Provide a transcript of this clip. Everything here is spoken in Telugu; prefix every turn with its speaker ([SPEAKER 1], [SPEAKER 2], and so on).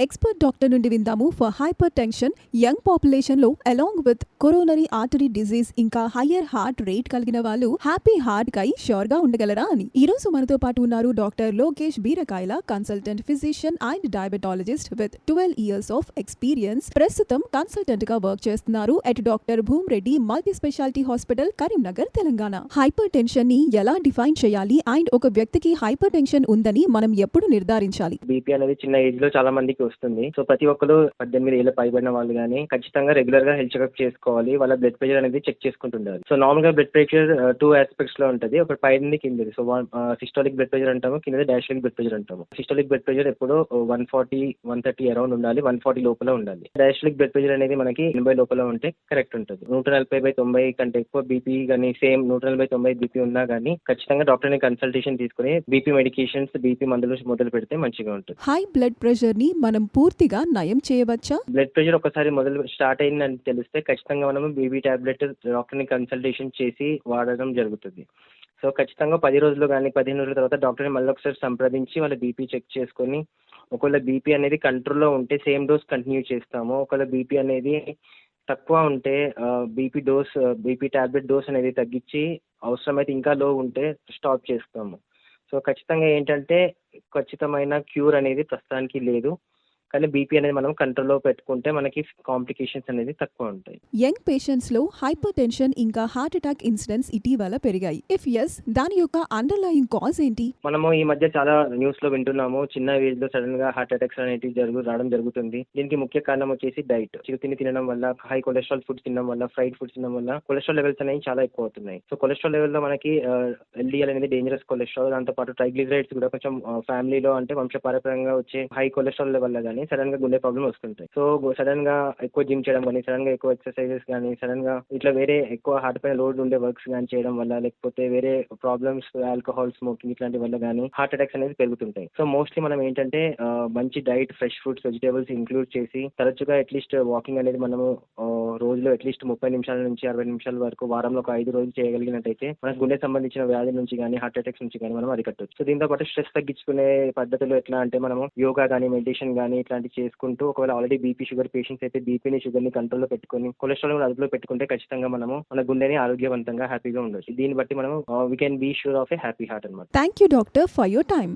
[SPEAKER 1] ఎక్స్‌పర్ట్ డాక్టర్ నుండి విందాము ఫర్ హైపర్ టెన్షన్ యంగ్ పాపులేషన్‌లో along with coronary artery disease ఇంకా హయ్యర్ హార్ట్ రేట్ కలిగిన వాళ్ళు హ్యాపీ హార్ట్ కై ష్యూర్‌గా ఉండగలరా అని. ఈ రోజు మనతో పాటు ఉన్నారు doctor Lokesh Beerakayala, consultant physician and diabetologist with 12 years of experience. ప్రస్తుతం కన్సల్టెంట్ గా వర్క్ చేస్తున్నారు at doctor Bhumreddy multi speciality hospital, Karimnagar, Telangana. Hypertension ని ఎలా డిఫైన్ చేయాలి అండ్ ఒక వ్యక్తికి హైపర్ టెన్షన్ ఉందని మనం ఎప్పుడు నిర్ధారించాలి?
[SPEAKER 2] బీపీ అనేది చిన్న ఏజ్ లో చాలా మందికి వస్తుంది. సో ప్రతి ఒక్కరు 18 ఏళ్ళ పైబడిన వాళ్ళు కానీ ఖచ్చితంగా రెగ్యులర్ గా హెల్త్ చెకప్ చేసుకోవాలి. వాళ్ళ బ్లడ్ ప్రెషర్ అనేది చెక్ చేసుకుంటుండాలి. సో నార్మల్ గా బ్లడ్ ప్రెషర్ 2 ఆస్పెక్ట్స్ లో ఉంటుంది. ఒకటి పైనది కిందది. సో సిస్టోలిక్ బ్లడ్ ప్రెషర్ అంటాము, కిందది డయాస్టోలిక్ బ్లడ్ ప్రెషర్ అంటాము. సిస్టోలిక్ బ్లడ్ ప్రెషర్ ఎప్పుడు 140 130 అరౌండ్ ఉండాలి, 140 లోపల ఉండాలి. డయాస్టోలిక్ బ్లడ్ ప్రెషర్ అనేది మనకి 80 లోపల ఉంటే కరెక్ట్ ఉంటుంది. 140/90 కంటే ఎక్కువ బీపీ కానీ సేమ్ 140/90 బీపీ ఉన్నా కానీ ఖచ్చితంగా డాక్టర్ ని కన్సల్టేషన్ తీసుకుని బీపీ మెడికేషన్స్, బీపీ మందులు మొదలు పెడితే మంచిగా ఉంటుంది.
[SPEAKER 1] హై బ్లడ్ ప్రెషర్ ని మనం పూర్తిగా నయం చేయవచ్చా?
[SPEAKER 2] బ్లడ్ ప్రెషర్ ఒకసారి మొదలు స్టార్ట్ అయిందని తెలిస్తే ఖచ్చితంగా మనం బీపీ టాబ్లెట్ డాక్టర్ ని కన్సల్టేషన్ చేసి వాడడం జరుగుతుంది. సో ఖచ్చితంగా 10 రోజులు కానీ 15 రోజుల తర్వాత డాక్టర్ని మళ్ళీ ఒకసారి సంప్రదించి వాళ్ళ బీపీ చెక్ చేసుకొని ఒకవేళ బీపీ అనేది కంట్రోల్లో ఉంటే సేమ్ డోస్ కంటిన్యూ చేస్తాము. ఒకవేళ బీపీ అనేది తక్కువ ఉంటే బీపీ టాబ్లెట్ డోస్ అనేది తగ్గించి అవసరమైతే ఇంకా లో ఉంటే స్టాప్ చేస్తాము. సో ఖచ్చితంగా ఏంటంటే ఖచ్చితమైన క్యూర్ అనేది ప్రస్తుతానికి లేదు, కానీ బీపీ అనేది మనం కంట్రోల్లో పెట్టుకుంటే మనకి కాంప్లికేషన్స్ అనేది తక్కువ ఉంటాయి.
[SPEAKER 1] యంగ్ పేషెంట్స్ లో హైపర్ టెన్షన్ ఇంకా హార్ట్ అటాక్ ఇన్సిడెంట్స్ ఇటీవల పెరిగాయి. ఇఫ్ yes, దాని యొక్క అండర్లయింగ్ కాజ్ ఏంటి?
[SPEAKER 2] మనము ఈ మధ్య చాలా న్యూస్ లో వింటున్నాము, చిన్న ఏజ్ లో సడన్ గా హార్ట్ అటాక్స్ అనేవి రావడం జరుగుతుంది. దీనికి ముఖ్య కారణం వచ్చేసి డైట్. చిరుతిని తినడం వల్ల, హై కొలెస్ట్రాల్ ఫుడ్స్ తినడం వల్ల, ఫ్రైడ్ ఫుడ్స్ తినడం వల్ల కొలెస్ట్రాల్ లెవెల్స్ అనేవి చాలా ఎక్కువ అవుతున్నాయి. సో కొలెస్ట్రాల్ లెవెల్ లో మనకి ఎల్డిఎల్ అనేది డేంజరస్ కొలెస్ట్రాల్, దాంతో పాటు ట్రైగ్లిజరైడ్స్ కూడా కొంచెం ఫ్యామిలీలో అంటే వంశపారంపర్యంగా వచ్చే హై కొలెస్ట్రాల్ లెవెల్ కానీ సడన్ గా గుండె ప్రాబ్లమ్ వస్తుంటాయి. సో సడన్ గా ఎక్కువ జిమ్ చేయడం కానీ, సడన్ గా ఎక్కువ ఎక్సర్సైజెస్ కానీ, సడన్ గా ఇట్లా వేరే ఎక్కువ హార్ట్ పైన లోడ్ ఉండే వర్క్స్ కానీ చేయడం వల్ల, లేకపోతే వేరే ప్రాబ్లమ్స్ ఆల్కహాల్ స్మోకింగ్ ఇట్లాంటి వల్ల కానీ హార్ట్ అటాక్స్ అనేది పెరుగుతుంటాయి. సో మోస్ట్లీ మనం ఏంటంటే మంచి diet, fresh fruits, vegetables include చేసి తరచుగా అట్లీస్ట్ వాకింగ్ అనేది మనము రోజులో అట్లీస్ట్ 30 నిమిషాల నుంచి 60 నిమిషాల వరకు వారంలో ఒక 5 రోజులు చేయగలిగినట్టయితే మనకు గుండె సంబంధించిన వ్యాధి నుంచి కానీ హార్ట్ అటాక్స్ నుంచి కానీ మనం అరికట్టవచ్చు. సో దీంతో పాటు స్ట్రెస్ తగ్గించుకునే పద్ధతులు ఎట్లా అంటే మనము యోగా కానీ, మెడిటేషన్ కానీ ఇట్లాంటివి చేసుకుంటూ ఒకవేళ ఆల్రెడీ బీపీ షుగర్ పేషెంట్స్ అయితే బీపీని, షుగర్ని కంట్రోల్లో పెట్టుకొని కొలెస్ట్రాల్ కూడా అదుపులో పెట్టుకుంటే ఖచ్చితంగా మనము మన గుండెని ఆరోగ్యవంతంగా హ్యాపీగా ఉండొచ్చు. దీన్ని బట్టి మనం we can be sure of a happy heart అనమాట.
[SPEAKER 1] Thank you doctor for your time.